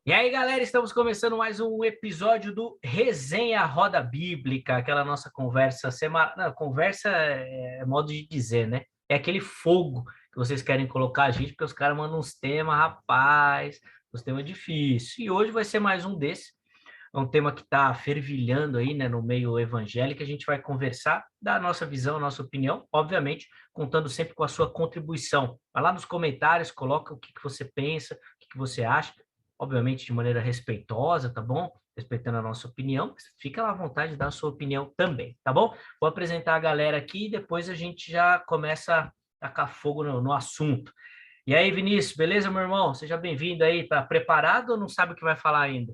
E aí, galera, estamos começando mais um episódio do Resenha Roda Bíblica, aquela nossa conversa semanal. Não, conversa é modo de dizer, né? É aquele fogo que vocês querem colocar a gente, porque os caras mandam uns temas, rapaz, uns temas difíceis. E hoje vai ser mais um desses. É um tema que está fervilhando aí, né, no meio evangélico. A gente vai conversar da nossa visão, nossa opinião, obviamente, contando sempre com a sua contribuição. Vai lá nos comentários, coloca o que você pensa, o que você acha, obviamente de maneira respeitosa, tá bom? Respeitando a nossa opinião, fica à vontade de dar a sua opinião também, tá bom? Vou apresentar a galera aqui e depois a gente já começa a tacar fogo no assunto. E aí, Vinícius, beleza, meu irmão? Seja bem-vindo aí. Tá preparado ou não sabe o que vai falar ainda?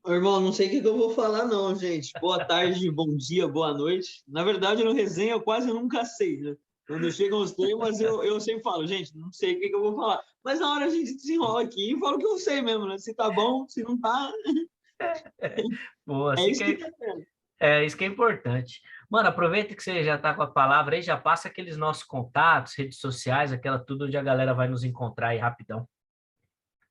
Ô, irmão, não sei o que eu vou falar, não, gente. Boa tarde, bom dia, boa noite. Na verdade, no resenha eu quase nunca sei, né? Quando chegam os temas, eu sempre falo, gente, não sei o que eu vou falar. Mas na hora a gente desenrola aqui e fala o que eu sei mesmo, né? Se tá bom, se não tá, Boa, é assim isso que que tá vendo. isso que é importante. Mano, aproveita que você já está com a palavra aí, já passa aqueles nossos contatos, redes sociais, aquela tudo onde a galera vai nos encontrar aí rapidão.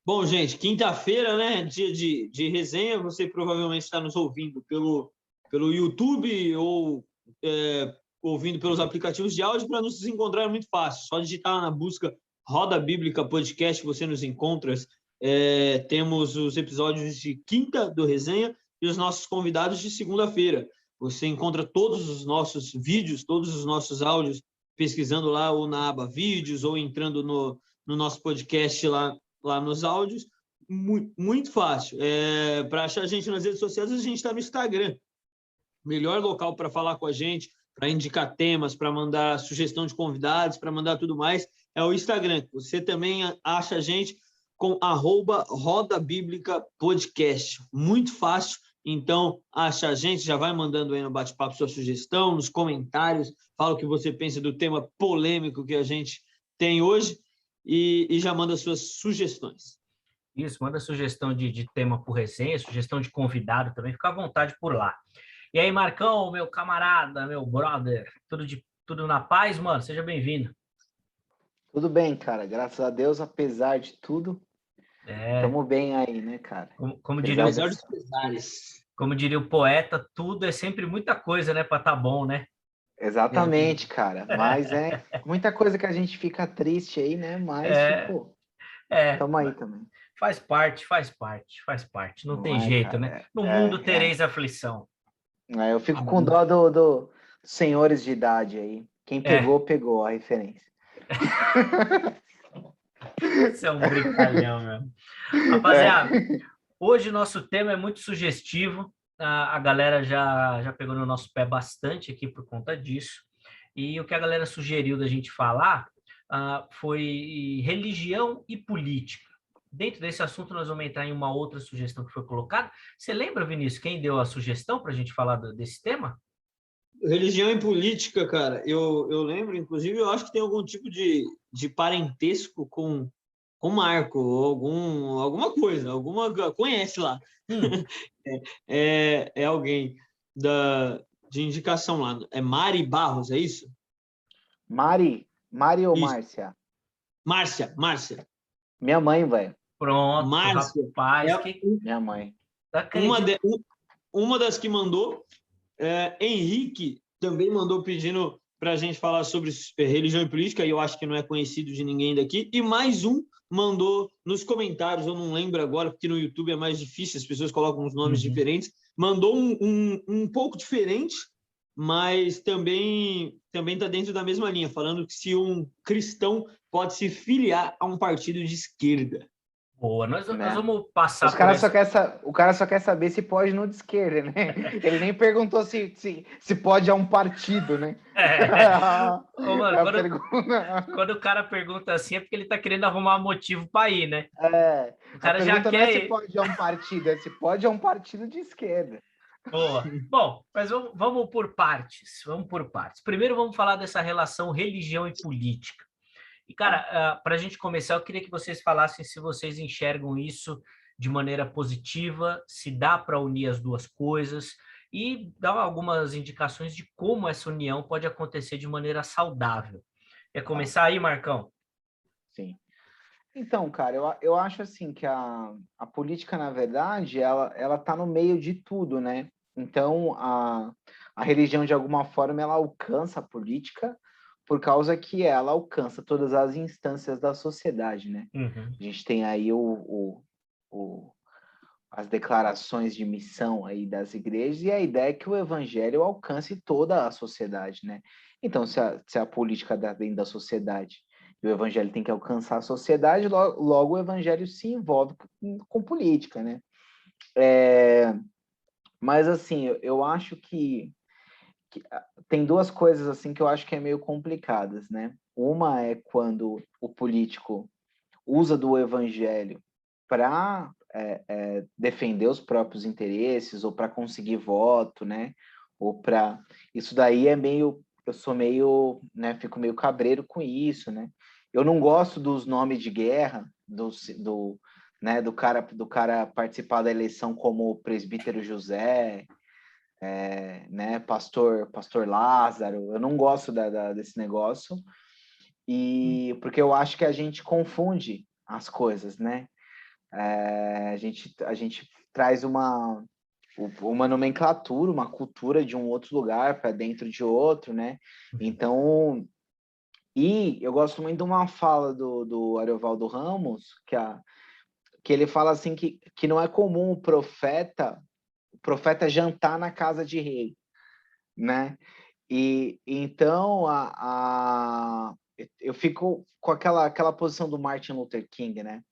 Bom, gente, quinta-feira, né? Dia de resenha. Você provavelmente está nos ouvindo pelo YouTube ou ouvindo pelos aplicativos de áudio. Para nos encontrar é muito fácil. Só digitar na busca Roda Bíblica Podcast, você nos encontra. Temos os episódios de quinta do resenha e os nossos convidados de segunda-feira. Você encontra todos os nossos vídeos, todos os nossos áudios, pesquisando lá ou na aba vídeos ou entrando no nosso podcast lá nos áudios, muito fácil. Para achar a gente nas redes sociais, a gente está no Instagram. Melhor local para falar com a gente, para indicar temas, para mandar sugestão de convidados, para mandar tudo mais, é o Instagram. Você também acha a gente com @Roda Bíblica Podcast. Muito fácil. Então, acha a gente, já vai mandando aí no bate-papo sua sugestão, nos comentários, fala o que você pensa do tema polêmico que a gente tem hoje e já manda suas sugestões. Isso, manda sugestão de tema por resenha, sugestão de convidado também, fica à vontade por lá. E aí, Marcão, meu camarada, meu brother, tudo na paz, mano? Seja bem-vindo. Tudo bem, cara. Graças a Deus, apesar de tudo, É, estamos bem aí, né, cara? como diria Apesar Apesar das... dos pesares. como diria o poeta, tudo é sempre muita coisa, né, para tá bom, né? Exatamente, cara. Mas é muita coisa que a gente fica triste aí, né? Mas, É, tipo, é, estamos aí também. faz parte, faz parte, faz parte. Não Não tem é, jeito, né? cara? No mundo tereis aflição. Eu fico com dó dos senhores de idade aí. Quem É, pegou a referência. você é um brincalhão, meu. Rapaziada, É. hoje o nosso tema é muito sugestivo. A galera já pegou no nosso pé bastante aqui por conta disso. E o que a galera sugeriu da gente falar foi religião e política. Dentro desse assunto, nós vamos entrar em uma outra sugestão que foi colocada. Você lembra, Vinícius, quem deu a sugestão para a gente falar desse tema? Religião e política, cara, eu lembro, inclusive, eu acho que tem algum tipo de parentesco com Marco, ou alguma coisa, conhece lá. Hum, É alguém de indicação lá. É Mari Barros, é isso? Mari ou Isso. Márcia? Márcia. Minha mãe, velho. pronto, Márcia rapaz, é que Minha mãe. uma, acredito. de, uma das que mandou. Henrique também mandou pedindo para a gente falar sobre religião e política, e eu acho que não é conhecido de ninguém daqui. E mais um mandou nos comentários, eu não lembro agora, porque no YouTube é mais difícil, as pessoas colocam uns nomes diferentes. Mandou um pouco diferente, mas também está dentro da mesma linha, falando que se um cristão pode se filiar a um partido de esquerda. Boa, nós Né? vamos passar por essa. O cara só quer saber se pode no de esquerda, né? Ele nem perguntou se pode a um partido, né? Ô, mano, É a pergunta. quando o cara pergunta assim é porque ele tá querendo arrumar motivo para ir, né? O A cara já pergunta não é quer se ir. pode a um partido, é se pode a um partido de esquerda. Boa. Bom, mas vamos por partes. Vamos por partes. Primeiro vamos falar dessa relação religião e política. E, cara, para a gente começar, eu queria que vocês falassem se vocês enxergam isso de maneira positiva, se dá para unir as duas coisas e dar algumas indicações de como essa união pode acontecer de maneira saudável. Quer Tá, começar aí, Marcão? sim. Então, cara, eu acho assim que a política, na verdade, ela tá no meio de tudo, né? Então, a religião, de alguma forma, ela alcança a política por causa que ela alcança todas as instâncias da sociedade, né? Uhum. A gente tem aí o, as declarações de missão aí das igrejas e a ideia é que o evangelho alcance toda a sociedade, né? Então, se a política está dentro da sociedade e o evangelho tem que alcançar a sociedade, logo o evangelho se envolve com política, né? Mas, assim, eu acho que tem duas coisas, assim, que eu acho que é meio complicadas, né? Uma é quando o político usa do evangelho para defender os próprios interesses ou para conseguir voto, né? Ou para isso daí é meio, eu sou meio, né? Fico meio cabreiro com isso, né? Eu não gosto dos nomes de guerra né? Do cara participar da eleição como o presbítero José, né? Pastor Lázaro. Eu não gosto desse negócio e porque eu acho que a gente confunde as coisas, né? A gente traz uma nomenclatura, uma cultura de um outro lugar para dentro de outro, né? Então, e eu gosto muito de uma fala do Ariovaldo Ramos, que ele fala assim que não é comum o profeta jantar na casa de rei, né? E então eu fico com aquela posição do Martin Luther King, né?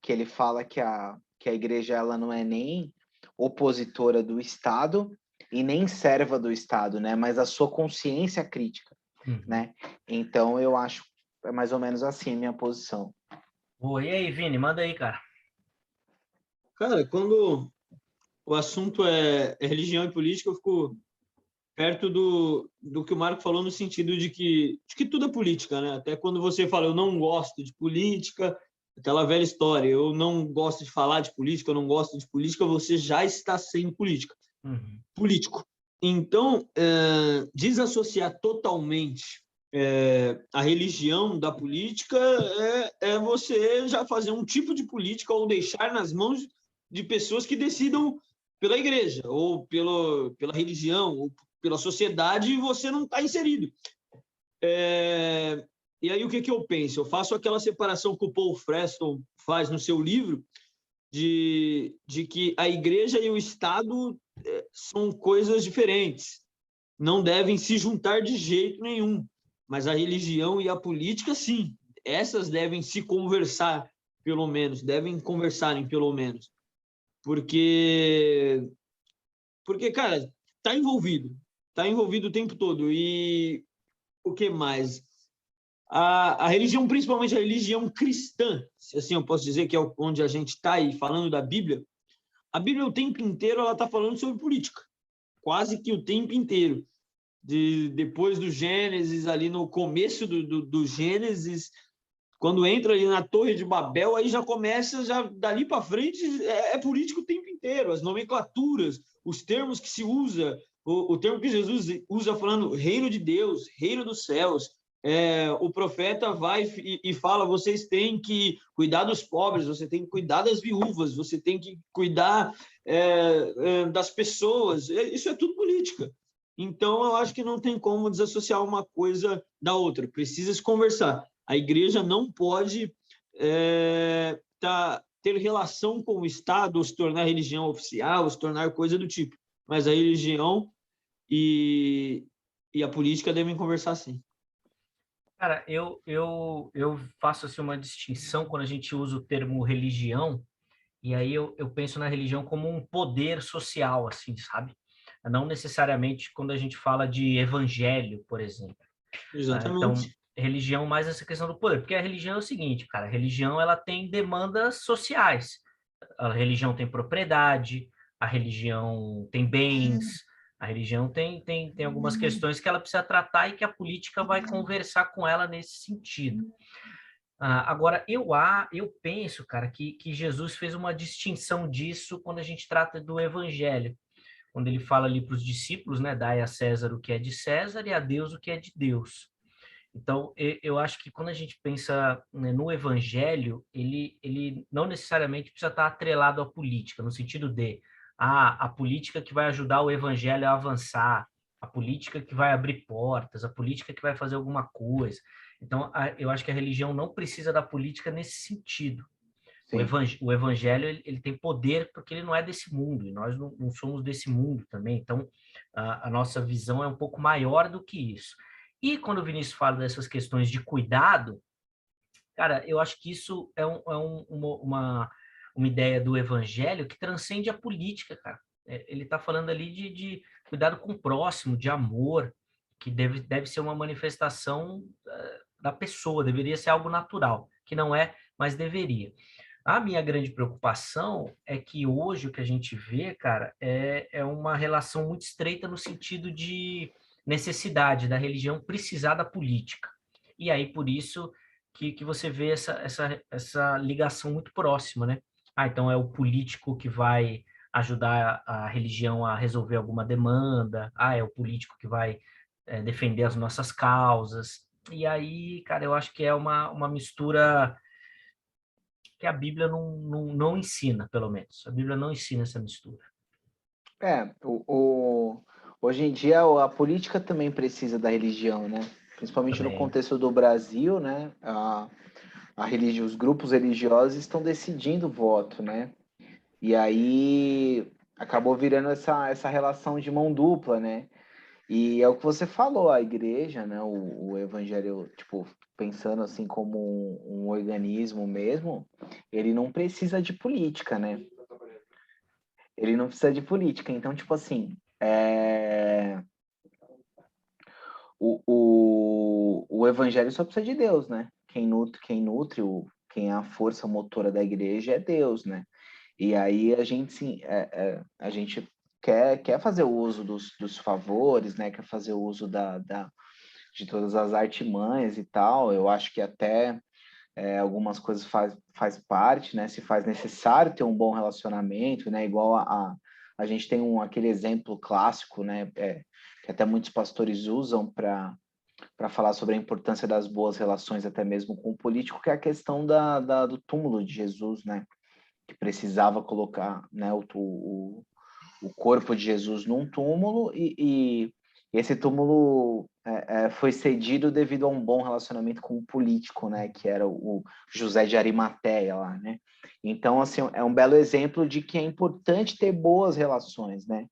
Que ele fala que a igreja ela não é nem opositora do Estado e nem serva do Estado, né? Mas a sua consciência crítica, Uhum. né? Então eu acho é mais ou menos assim a minha posição. Boa. E aí, Vini, manda aí, cara. Cara, quando o assunto é religião e política, eu fico perto do que o Marco falou, no sentido de que tudo é política, né? Até quando você fala, eu não gosto de política, aquela velha história, eu não gosto de falar de política, eu não gosto de política, você já está sendo Uhum. político. Então, desassociar totalmente a religião da política é você já fazer um tipo de política ou deixar nas mãos de pessoas que decidam pela igreja ou pela religião ou pela sociedade e você não está inserido. E aí o que eu penso? Eu faço aquela separação que o Paul Freston faz no seu livro de que a igreja e o Estado são coisas diferentes, não devem se juntar de jeito nenhum, mas a religião e a política, sim, essas devem se conversar, pelo menos, devem conversarem, pelo menos, porque cara, tá envolvido o tempo todo, e o que mais? A religião, principalmente a religião cristã, se assim eu posso dizer, que é onde a gente está aí falando da Bíblia, a Bíblia o tempo inteiro ela está falando sobre política, quase que o tempo inteiro. Depois do Gênesis, ali no começo do Gênesis, quando entra ali na Torre de Babel, aí já começa, já dali para frente, é político o tempo inteiro, as nomenclaturas, os termos que se usa, o termo que Jesus usa falando reino de Deus, reino dos céus, o profeta vai e fala, vocês têm que cuidar dos pobres, você tem que cuidar das viúvas, você tem que cuidar das pessoas, isso é tudo política. Então, eu acho que não tem como desassociar uma coisa da outra, precisa se conversar. A igreja não pode ter relação com o Estado, ou se tornar religião oficial, ou se tornar coisa do tipo, mas a religião e a política devem conversar sim. Cara, eu faço assim, uma distinção quando a gente usa o termo religião, e aí eu penso na religião como um poder social, assim, sabe? Não necessariamente quando a gente fala de evangelho, por exemplo. Então, Exatamente. religião mais essa questão do poder, porque a religião é o seguinte, cara, a religião ela tem demandas sociais. A religião tem propriedade, a religião tem bens, a religião tem algumas questões que ela precisa tratar e que a política vai conversar com ela nesse sentido. Agora, eu penso, cara, que Jesus fez uma distinção disso quando a gente trata do evangelho, quando ele fala ali para os discípulos, né, dai a César o que é de César e a Deus o que é de Deus. Então, eu acho que quando a gente pensa, né, no evangelho, ele não necessariamente precisa estar atrelado à política, no sentido de a política que vai ajudar o evangelho a avançar, a política que vai abrir portas, a política que vai fazer alguma coisa. Então, eu acho que a religião não precisa da política nesse sentido. Sim. O evangelho ele tem poder porque ele não é desse mundo, e nós não somos desse mundo também. Então, a nossa visão é um pouco maior do que isso. E quando o Vinícius fala dessas questões de cuidado, cara, eu acho que isso uma ideia do evangelho que transcende a política, cara. Ele está falando ali de cuidado com o próximo, de amor, que deve ser uma manifestação da pessoa, deveria ser algo natural, que não é, mas deveria. A minha grande preocupação é que hoje o que a gente vê, cara, é uma relação muito estreita no sentido de necessidade da religião precisar da política. E aí, por isso, que você vê essa ligação muito próxima, né? Então é o político que vai ajudar a religião a resolver alguma demanda, é o político que vai defender as nossas causas. E aí, cara, eu acho que é uma mistura que a Bíblia não ensina, pelo menos. A Bíblia não ensina essa mistura. Hoje em dia a política também precisa da religião, né? Principalmente no Também. contexto do Brasil, né? Os grupos religiosos estão decidindo o voto, né? E aí acabou virando essa relação de mão dupla, né? E é o que você falou, a igreja, né? O evangelho, tipo, pensando assim como um organismo mesmo, ele não precisa de política, né? Ele não precisa de política. Então, tipo assim, o evangelho só precisa de Deus, né? Quem é a força motora da igreja é Deus, né? E aí a gente, sim, a gente quer fazer o uso dos favores, né? Quer fazer o uso de todas as artimanhas e tal. Eu acho que até algumas coisas faz parte, né? Se faz necessário ter um bom relacionamento, né? Igual a gente tem aquele exemplo clássico, né? Que até muitos pastores usam para falar sobre a importância das boas relações, até mesmo com o político, que é a questão do túmulo de Jesus, né? Que precisava colocar, né, o corpo de Jesus num túmulo e esse túmulo foi cedido devido a um bom relacionamento com o político, né, que era o José de Arimateia lá, né? Então, assim, é um belo exemplo de que é importante ter boas relações, né?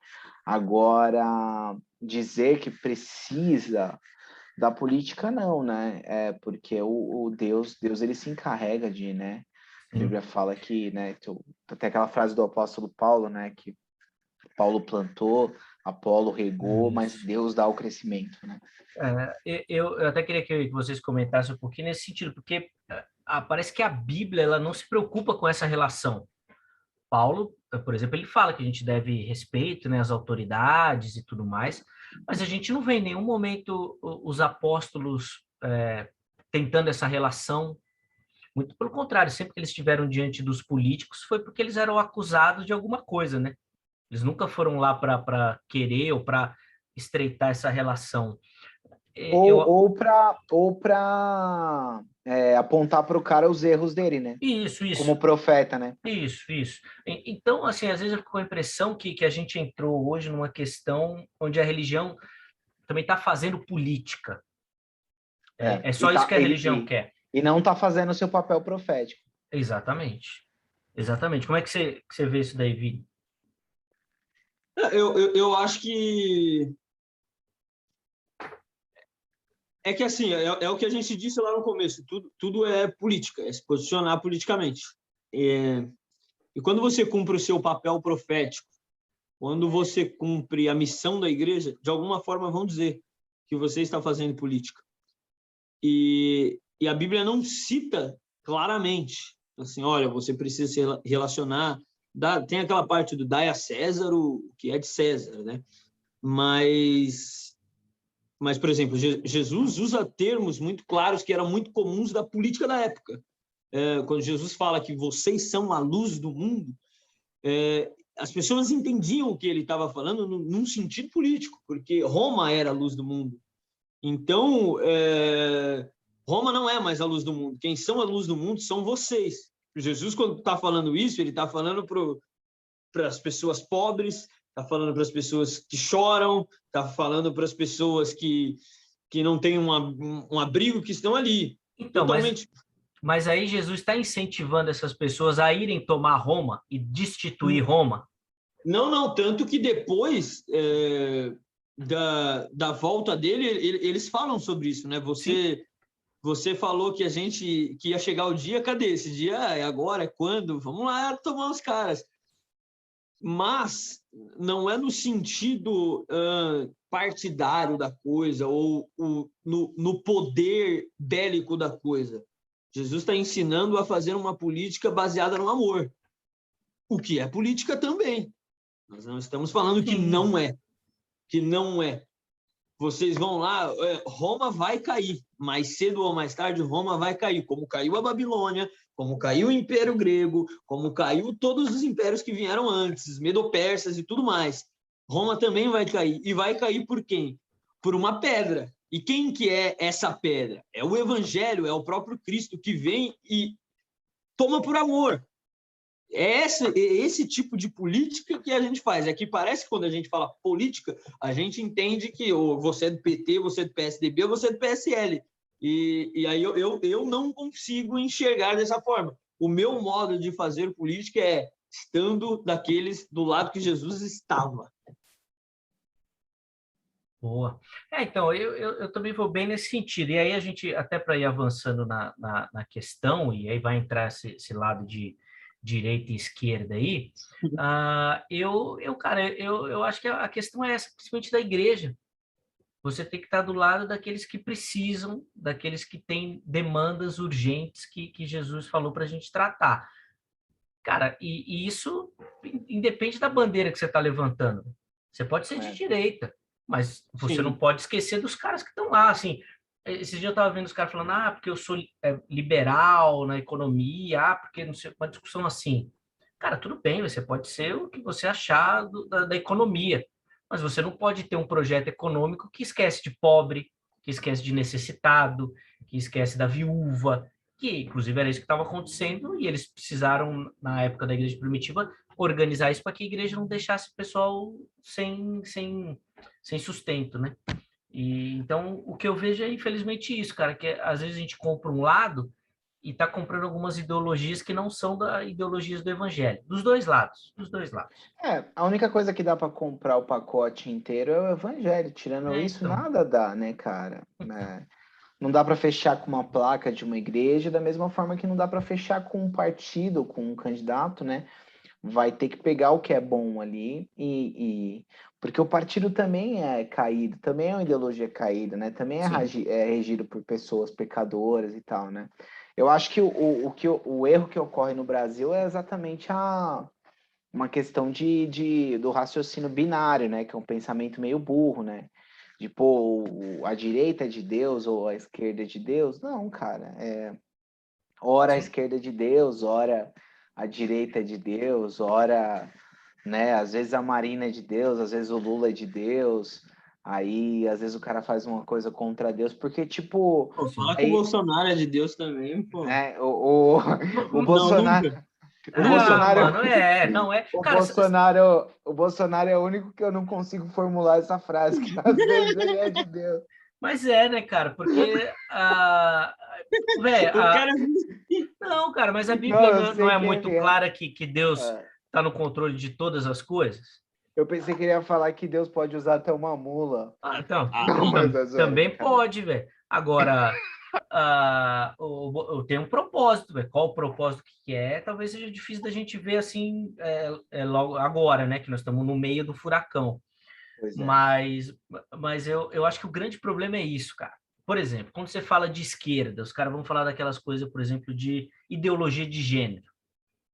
Agora, dizer que precisa da política, não, né? Porque o Deus ele se encarrega de, né? A Bíblia fala que, né, tem aquela frase do apóstolo Paulo, né, que Paulo plantou, Apolo regou, mas Deus dá o crescimento, né? Eu até queria que vocês comentassem um pouquinho nesse sentido, porque parece que a Bíblia ela não se preocupa com essa relação. Paulo, por exemplo, ele fala que a gente deve respeito, né, às autoridades e tudo mais, mas a gente não vê em nenhum momento os apóstolos tentando essa relação. Muito pelo contrário, sempre que eles estiveram diante dos políticos foi porque eles eram acusados de alguma coisa, né? Eles nunca foram lá para querer ou para estreitar essa relação. Ou para apontar para o cara os erros dele, né? Isso. Como profeta, né? Isso. Então, assim, às vezes eu fico com a impressão que a gente entrou hoje numa questão onde a religião também está fazendo política. É só isso que a religião quer. E não está fazendo o seu papel profético. Exatamente. Como é que você vê isso daí, Vi? Eu acho que assim, é o que a gente disse lá no começo, tudo é política, é se posicionar politicamente. E quando você cumpre o seu papel profético, quando você cumpre a missão da igreja, de alguma forma vão dizer que você está fazendo política. E a Bíblia não cita claramente, assim, olha, você precisa se relacionar, tem aquela parte do dai a César o que é de César, né? Mas, por exemplo, Jesus usa termos muito claros que eram muito comuns da política da época. Quando Jesus fala que vocês são a luz do mundo, as pessoas entendiam o que ele estava falando num sentido político, porque Roma era a luz do mundo. Então, Roma não é mais a luz do mundo. Quem são a luz do mundo são vocês. Jesus, quando está falando isso, ele está falando para as pessoas pobres, está falando para as pessoas que choram, está falando para as pessoas que não têm um abrigo, que estão ali. Então, totalmente. Mas aí Jesus está incentivando essas pessoas a irem tomar Roma e destituir Roma? Não. Tanto que depois da volta dele, eles falam sobre isso, né? Você falou que que ia chegar o dia, cadê esse dia? É agora? É quando? Vamos lá tomar os caras. Mas não é no sentido partidário da coisa ou no poder bélico da coisa. Jesus está ensinando a fazer uma política baseada no amor, o que é política também. Nós não estamos falando que não é. Que não é. Vocês vão lá, Roma vai cair. Mais cedo ou mais tarde, Roma vai cair. Como caiu a Babilônia, como caiu o Império Grego, como caiu todos os impérios que vieram antes, Medo-Persas e tudo mais. Roma também vai cair. E vai cair por quem? Por uma pedra. E quem que é essa pedra? É o Evangelho, é o próprio Cristo que vem e toma por amor. É esse tipo de política que a gente faz. É que parece que quando a gente fala política, a gente entende que você é do PT, você é do PSDB ou você é do PSL. E aí eu não consigo enxergar dessa forma. O meu modo de fazer política é estando daqueles do lado que Jesus estava. Boa. Então, eu também vou bem nesse sentido. E aí a gente, até para ir avançando na questão, e aí vai entrar esse lado de direita e esquerda aí, cara, eu acho que a questão é essa, principalmente da igreja. Você tem que estar do lado daqueles que precisam, daqueles que têm demandas urgentes que Jesus falou para a gente tratar. Cara, e isso independe da bandeira que você está levantando. Você pode ser de direita, mas você não pode esquecer dos caras que estão lá, assim. Esse dia eu estava vendo os caras falando, porque eu sou liberal na economia, porque não sei, uma discussão assim. Cara, tudo bem, você pode ser o que você achar da economia, mas você não pode ter um projeto econômico que esquece de pobre, que esquece de necessitado, que esquece da viúva, que inclusive era isso que estava acontecendo, e eles precisaram, na época da igreja primitiva, organizar isso para que a igreja não deixasse o pessoal sem sustento, né? E então o que eu vejo é infelizmente isso, cara, que às vezes a gente compra um lado e está comprando algumas ideologias que não são da ideologias do evangelho, dos dois lados. A única coisa que dá para comprar o pacote inteiro é o evangelho, tirando isso Então. nada dá, né, cara? Não dá para fechar com uma placa de uma igreja, da mesma forma que não dá para fechar com um partido, com um candidato, né? Vai ter que pegar o que é bom ali porque o partido também é caído, também é uma ideologia caída, né? Também é regido por pessoas pecadoras e tal, né? Eu acho que o erro que ocorre no Brasil é exatamente uma questão do raciocínio binário, né? Que é um pensamento meio burro, né? De a direita é de Deus ou a esquerda é de Deus. Não, cara. Ora a esquerda é de Deus, ora a direita é de Deus, ora, né? Às vezes a Marina é de Deus, às vezes o Lula é de Deus. Aí, às vezes o cara faz uma coisa contra Deus, porque, tipo... Fala que o Bolsonaro é de Deus também, pô. O Bolsonaro... Nunca. O Bolsonaro, mano, não é. Cara, o Bolsonaro é o único que eu não consigo formular essa frase, que às vezes ele é de Deus. Mas né, cara, porque não, cara, mas a Bíblia não é muito clara que Deus está no controle de todas as coisas. Eu pensei que ele ia falar que Deus pode usar até uma mula. Então, também pode, velho. Agora, tem um propósito, velho. Qual o propósito que é? Talvez seja difícil da gente ver assim logo agora, né? Que nós estamos no meio do furacão. Mas eu acho que o grande problema é isso, cara. Por exemplo, quando você fala de esquerda, os caras vão falar daquelas coisas, por exemplo, de ideologia de gênero.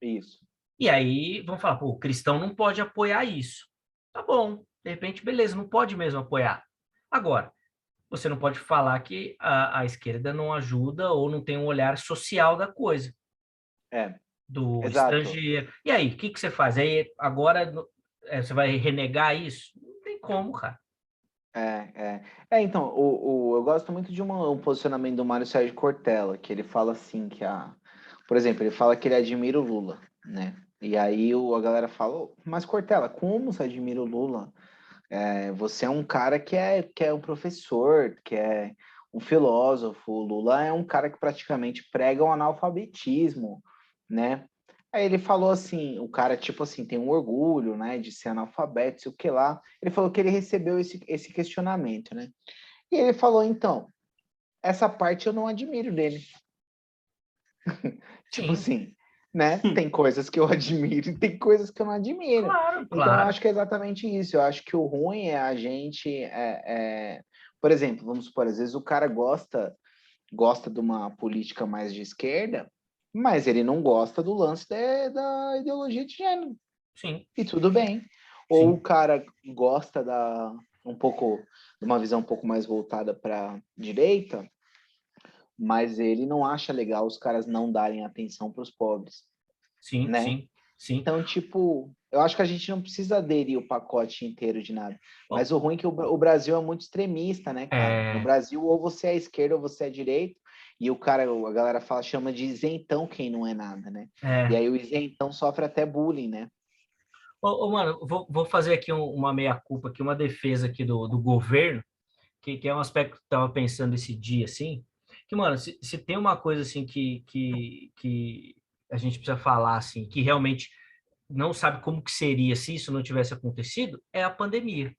Isso. E aí vão falar, o cristão não pode apoiar isso. Tá bom, de repente, beleza, não pode mesmo apoiar. Agora, você não pode falar que a esquerda não ajuda ou não tem um olhar social da coisa. Do exato. Estrangeiro. E aí, o que você faz? Aí agora você vai renegar isso? Não tem como, cara. Então, eu gosto muito de um posicionamento do Mário Sérgio Cortella, que ele fala assim por exemplo, ele fala que ele admira o Lula, né? E aí a galera fala, mas Cortella, como você admira o Lula? Você é um cara que é um professor, que é um filósofo. O Lula é um cara que praticamente prega o analfabetismo, né? Aí ele falou assim, o cara, tipo assim, tem um orgulho, né, de ser analfabeto, sei o que lá. Ele falou que ele recebeu esse questionamento, né? E ele falou, então, essa parte eu não admiro dele. Tipo Sim, assim, né? Tem coisas que eu admiro e tem coisas que eu não admiro. claro, Então, eu claro. acho que é exatamente isso. Eu acho que o ruim é a gente... Por exemplo, vamos supor, às vezes o cara gosta de uma política mais de esquerda, mas ele não gosta do lance da ideologia de gênero. Sim, E tudo bem. Ou o sim. cara gosta de uma visão um pouco mais voltada para direita, mas ele não acha legal os caras não darem atenção para os pobres, Sim, né? sim, sim. Então, tipo, eu acho que a gente não precisa aderir o pacote inteiro de nada. Bom, Mas o ruim é que o Brasil é muito extremista, né, cara? No é, Brasil, ou você é esquerda ou você é direita, e a galera chama de isentão quem não é nada, né? E é. aí o isentão sofre até bullying, né? Mano, vou fazer aqui uma meia-culpa, aqui, uma defesa aqui do governo, que é um aspecto que eu estava pensando esse dia, assim, que, mano, se tem uma coisa, assim, que a gente precisa falar, assim, que realmente não sabe como que seria se isso não tivesse acontecido, é a pandemia.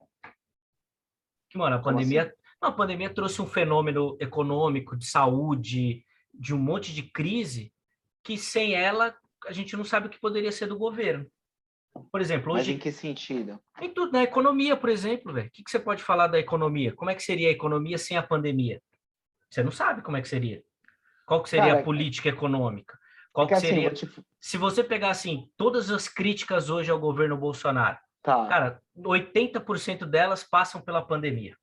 Que, mano, a Como assim? pandemia, não, a pandemia trouxe um fenômeno econômico, de saúde, de um monte de crise, que sem ela a gente não sabe o que poderia ser do governo. Por exemplo, Mas em hoje, que sentido? em tudo, na economia, por exemplo, velho, o que você pode falar da economia? Como é que seria a economia sem a pandemia? Você não sabe como é que seria. Qual que seria a Cara, política econômica? é Qual que que assim, eu vou seria... te... Se você pegar, assim, todas as críticas hoje ao governo Bolsonaro, Tá, cara, 80% delas passam pela pandemia.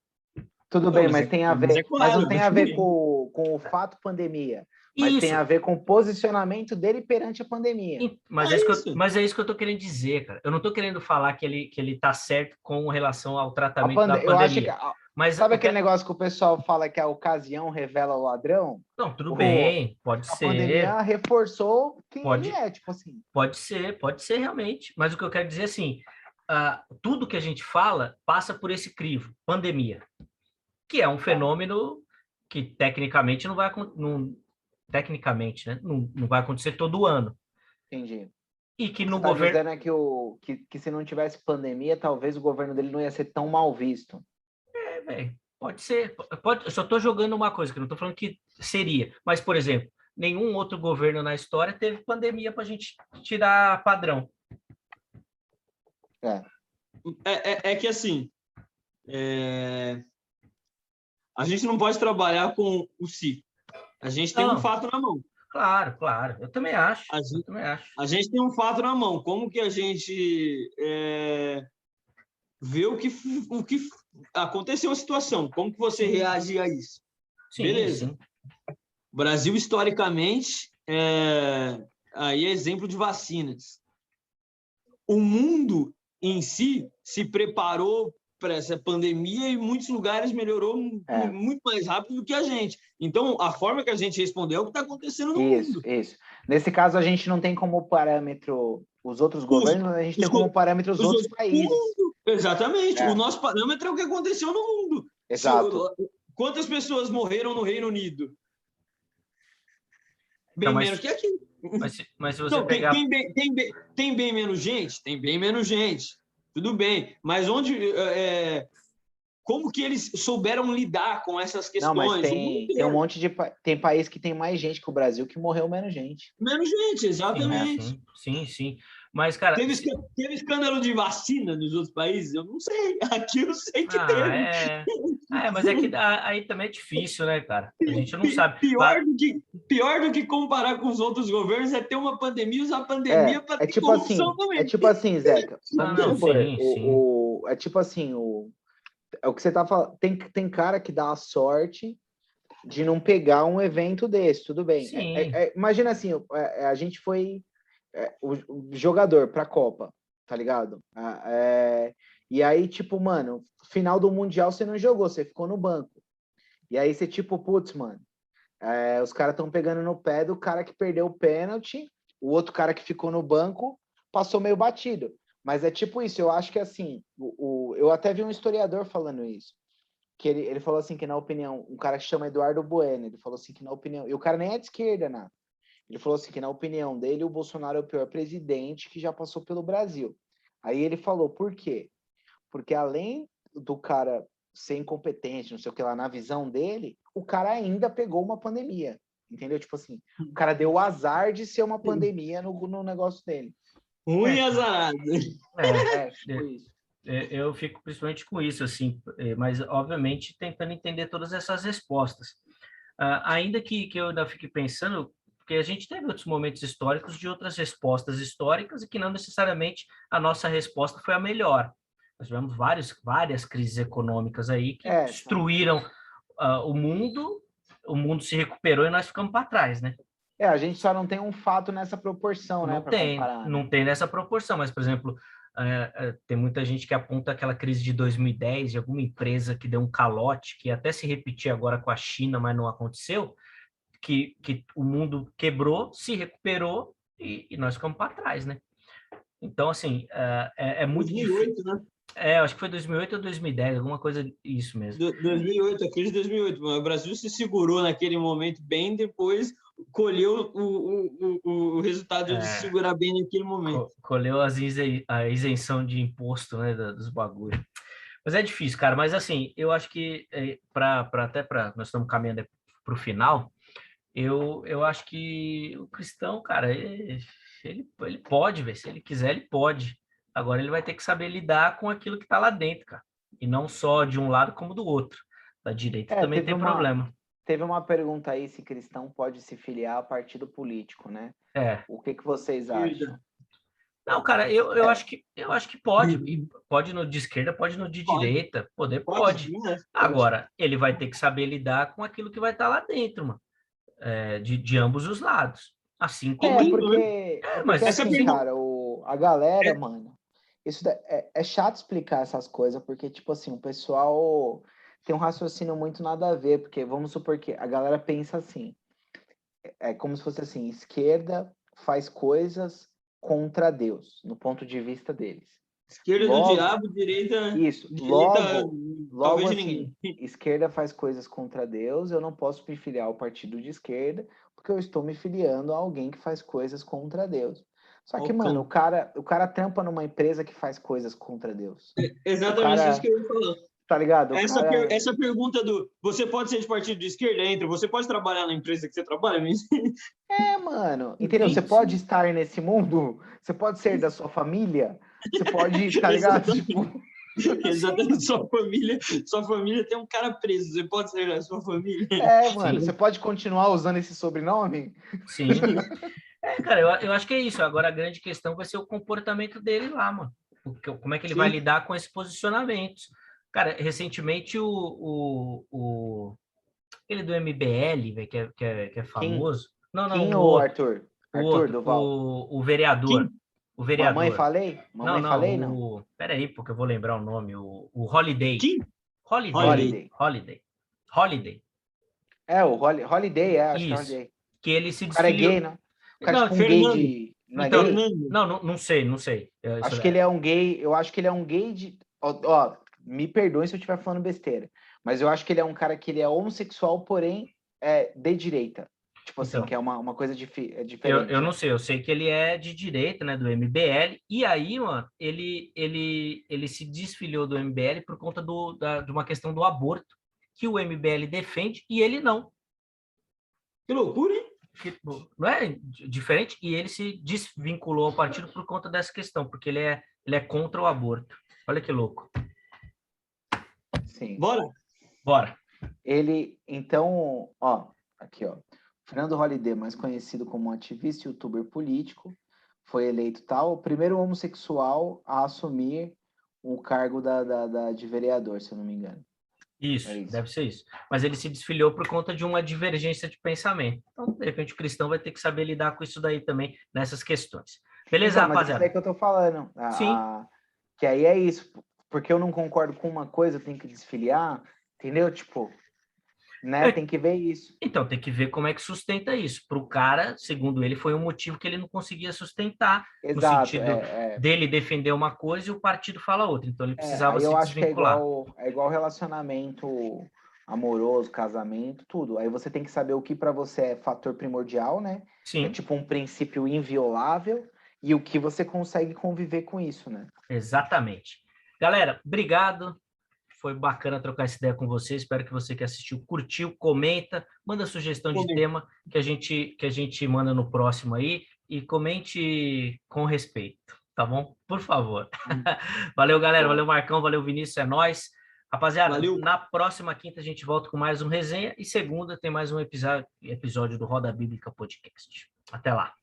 tudo Não, bem, mas tem a mas ver, é mas não claro, tem né? a ver com o fato pandemia, mas E tem a isso, ver com o posicionamento dele perante a pandemia. mas É isso. mas é isso que eu tô querendo dizer, cara. Eu não tô querendo falar que ele tá certo com relação ao tratamento da Eu acho que. pandemia. Mas Sabe eu aquele quero... negócio que o pessoal fala que a ocasião revela o ladrão? Não, tudo O, bem, pode a ser, pandemia reforçou quem ele pode, é, tipo assim. pode ser realmente. Mas o que eu quero dizer é assim, tudo que a gente fala passa por esse crivo, pandemia, que é um Tá, fenômeno que tecnicamente tecnicamente, né, não vai acontecer todo ano. entendi. E que O que você no está governo... dizendo é que se não tivesse pandemia, talvez o governo dele não ia ser tão mal visto. Velho, pode ser. Pode, eu só estou jogando uma coisa, que eu não estou falando que seria. Mas, por exemplo, nenhum outro governo na história teve pandemia para a gente tirar padrão. É, É que assim, a gente não pode trabalhar com o si. A gente tem um Não, fato na mão. claro, claro. Eu também acho. A Eu gente, também acho. a gente tem um fato na mão. Como que a gente vê o que aconteceu a situação? Como que você Sim, reage a isso? sim, Beleza. sim. O Brasil, historicamente, aí é exemplo de vacinas. O mundo em si se preparou para essa pandemia e em muitos lugares melhorou é. muito mais rápido do que a gente. Então, a forma que a gente respondeu é o que está acontecendo no Isso, mundo. isso. Nesse caso, a gente não tem como parâmetro os outros Os, governos, mas a gente tem os, como parâmetro os outros o países. mundo, exatamente. O É, nosso parâmetro é o que aconteceu no mundo. exato. Quantas pessoas morreram no Reino Unido? Então, Bem menos que aqui. mas se você Não, pegar... tem bem menos gente? Tem bem menos gente. Tudo bem. Mas como que eles souberam lidar com essas Não, mas questões? O mundo tem um inteiro. monte de tem país que tem mais gente que o Brasil que morreu menos gente. Menos gente, Sim, É. exatamente. sim, sim, sim. Mas, cara, Teve escândalo de vacina nos outros países? Eu não sei. Aqui eu sei que ah, teve. é... mas é que aí também é difícil, né, cara? A gente não sabe. Pior do que comparar com os outros governos é ter uma pandemia e usar a pandemia para ter corrupção É também. tipo assim, Zeca, Ah, vamos não, supor, sim, sim. é tipo assim, é o que você tá falando, tem cara que dá a sorte de não pegar um evento desse, tudo bem. Sim, Imagina assim, a gente foi o jogador para a Copa, tá ligado? E aí, tipo, mano, final do Mundial você não jogou, você ficou no banco. E aí você, tipo, putz, mano, os caras estão pegando no pé do cara que perdeu o pênalti, o outro cara que ficou no banco passou meio batido. Mas é tipo isso, eu acho que assim, eu até vi um historiador falando isso, que ele falou assim que na opinião, um cara que chama Eduardo Bueno, ele falou assim que na opinião, e o cara nem é de esquerda, né? Ele falou assim que na opinião dele o Bolsonaro é o pior presidente que já passou pelo Brasil. Aí ele falou, por quê? Porque além do cara ser incompetente, não sei o que lá, na visão dele, o cara ainda pegou uma pandemia, entendeu? Tipo assim, o cara deu o azar de ser uma pandemia no negócio dele. Ruim e azarado. Tipo isso. Eu fico principalmente com isso, assim, mas obviamente tentando entender todas essas respostas. Ainda que eu ainda fique pensando, porque a gente teve outros momentos históricos de outras respostas históricas e que não necessariamente a nossa resposta foi a melhor. Nós tivemos várias crises econômicas aí que destruíram o mundo se recuperou e nós ficamos para trás, né? A gente só não tem um fato nessa proporção, né, para comparar. Não tem nessa proporção, mas, por exemplo, tem muita gente que aponta aquela crise de 2010 de alguma empresa que deu um calote, que até se repetir agora com a China, mas não aconteceu, que o mundo quebrou, se recuperou e nós ficamos para trás, né? Então, assim, é muito 2008, difícil. né? Acho que foi 2008 ou 2010, alguma coisa isso mesmo. 2008, a crise de 2008. O Brasil se segurou naquele momento bem, depois colheu o resultado de se segurar bem naquele momento. Colheu a isenção de imposto, né, dos bagulhos. Mas é difícil, cara. Mas, assim, eu acho que nós estamos caminhando para o final, eu acho que o cristão, cara, ele pode, ver, se ele quiser, ele pode. Agora ele vai ter que saber lidar com aquilo que está lá dentro, cara. E não só de um lado como do outro. Da direita também tem problema. Teve uma pergunta aí se cristão pode se filiar a partido político, né? O que vocês acham? Não, cara, eu acho que pode. Pode no de esquerda, pode no de direita. Pode. Agora, ele vai ter que saber lidar com aquilo que vai estar lá dentro, mano. De ambos os lados. Assim como... Porque assim, cara, a galera, mano, isso é chato explicar essas coisas, porque, tipo assim, o pessoal tem um raciocínio muito nada a ver, porque vamos supor que a galera pensa assim, é como se fosse assim, esquerda faz coisas contra Deus, no ponto de vista deles. Esquerda do diabo, direita... Isso, logo assim, esquerda faz coisas contra Deus, eu não posso me filiar ao partido de esquerda, porque eu estou me filiando a alguém que faz coisas contra Deus. Só que, mano, o cara trampa numa empresa que faz coisas contra Deus. Exatamente isso que eu ia falar. Tá ligado? Essa pergunta do você pode ser de partido de esquerda, você pode trabalhar na empresa que você trabalha? Mano, entendeu? Você pode estar nesse mundo, você pode ser da sua família, você pode, tá ligado? Tipo... Exatamente, sua família tem um cara preso, você pode ser da sua família. Mano, você pode continuar usando esse sobrenome? Sim. Cara, eu acho que é isso. Agora a grande questão vai ser o comportamento dele lá, mano. Como é que ele vai lidar com esses posicionamentos. Cara, recentemente aquele do MBL, véio, que é famoso. Quem ou Arthur? Arthur Duval. O vereador. Quem? O vereador. Mamãe falei? Falei, não? Peraí, porque eu vou lembrar o nome. O Holiday. Quem? Holiday. O Holiday, acho que é Holiday. Que ele se desfiliou. O cara é gay, né? O cara é tipo um gay de... Não é então, gay? Não sei. Acho que ele é um gay... Eu acho que ele é um gay de... Ó, me perdoem se eu estiver falando besteira. Mas eu acho que ele é um cara que ele é homossexual, porém de direita. Tipo assim, então, que é uma coisa diferente. Eu não sei, eu sei que ele é de direita, né, do MBL, e aí, mano, ele se desfiliou do MBL por conta de uma questão do aborto, que o MBL defende e ele não. Que loucura, hein? Não é diferente? E ele se desvinculou ao partido por conta dessa questão, porque ele é contra o aborto. Olha que louco. Sim. Bora. Ele, então, aqui, Fernando Holliday, mais conhecido como um ativista e youtuber político, foi eleito o primeiro homossexual a assumir o cargo de vereador, se eu não me engano. Isso, deve ser isso. Mas ele se desfiliou por conta de uma divergência de pensamento. Então, de repente, o cristão vai ter que saber lidar com isso daí também, nessas questões. Beleza, então, rapaziada? Mas é que eu tô falando. Sim. Que aí é isso. porque eu não concordo com uma coisa, eu tenho que desfiliar, entendeu? Tipo, né? Tem que ver isso. Então, tem que ver como é que sustenta isso. Para o cara, segundo ele, foi um motivo que ele não conseguia sustentar, no Exato, sentido dele defender uma coisa e o partido fala outra. Então, ele precisava aí se eu acho que desvincular. é igual relacionamento amoroso, casamento, tudo. Aí você tem que saber o que para você é fator primordial, né? Sim. É tipo um princípio inviolável e o que você consegue conviver com isso, né? Exatamente. Galera, obrigado. Foi bacana trocar essa ideia com você. Espero que você que assistiu curtiu, comenta, manda sugestão de tema que a gente manda no próximo aí e comente com respeito, tá bom? Por favor. Valeu, galera. Valeu, Marcão. Valeu, Vinícius. É nóis. Rapaziada, Valeu. na próxima quinta a gente volta com mais um resenha e segunda tem mais um episódio do Roda Bíblica Podcast. Até lá.